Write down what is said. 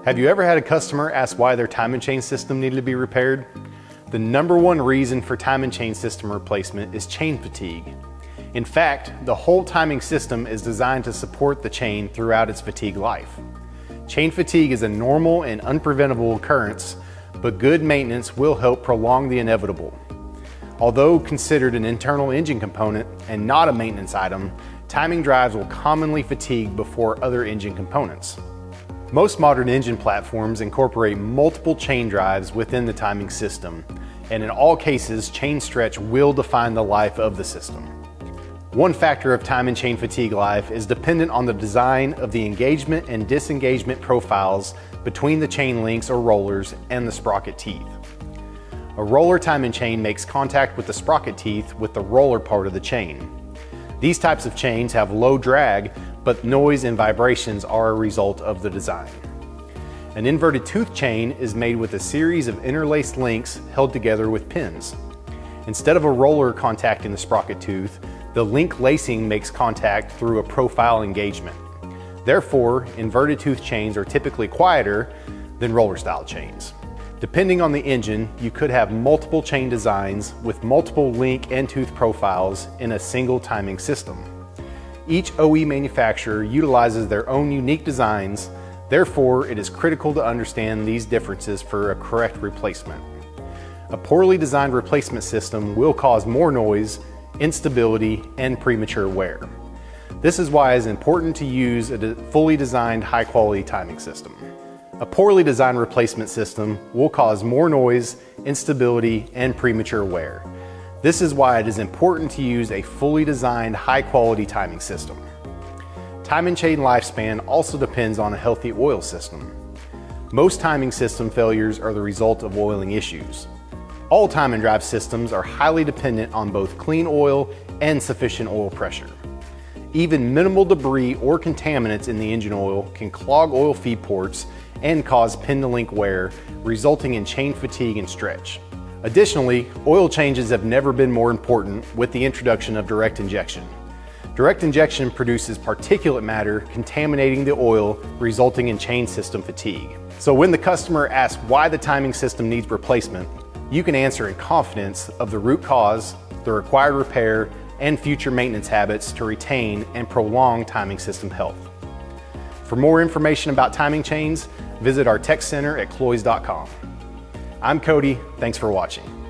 Have you ever had a customer ask why their timing chain system needed to be repaired? The number one reason for timing chain system replacement is chain fatigue. In fact, the whole timing system is designed to support the chain throughout its fatigue life. Chain fatigue is a normal and unpreventable occurrence, but good maintenance will help prolong the inevitable. Although considered an internal engine component and not a maintenance item, timing drives will commonly fatigue before other engine components. Most modern engine platforms incorporate multiple chain drives within the timing system, and in all cases, chain stretch will define the life of the system. One factor of time and chain fatigue life is dependent on the design of the engagement and disengagement profiles between the chain links or rollers and the sprocket teeth. A roller timing chain makes contact with the sprocket teeth with the roller part of the chain. These types of chains have low drag, but noise and vibrations are a result of the design. An inverted tooth chain is made with a series of interlaced links held together with pins. Instead of a roller contacting the sprocket tooth, the link lacing makes contact through a profile engagement. Therefore, inverted tooth chains are typically quieter than roller style chains. Depending on the engine, you could have multiple chain designs with multiple link and tooth profiles in a single timing system. Each OE manufacturer utilizes their own unique designs, therefore it is critical to understand these differences for a correct replacement. A poorly designed replacement system will cause more noise, instability, and premature wear. This is why it is important to use a fully designed high-quality timing system. A poorly designed replacement system will cause more noise, instability, and premature wear. This is why it is important to use a fully designed high-quality timing system. Timing chain lifespan also depends on a healthy oil system. Most timing system failures are the result of oiling issues. All timing drive systems are highly dependent on both clean oil and sufficient oil pressure. Even minimal debris or contaminants in the engine oil can clog oil feed ports and cause pin-to-link wear, resulting in chain fatigue and stretch. Additionally, oil changes have never been more important with the introduction of direct injection. Direct injection produces particulate matter contaminating the oil, resulting in chain system fatigue. So when the customer asks why the timing system needs replacement, you can answer in confidence of the root cause, the required repair, and future maintenance habits to retain and prolong timing system health. For more information about timing chains, visit our tech center at cloyes.com. I'm Cody, thanks for watching.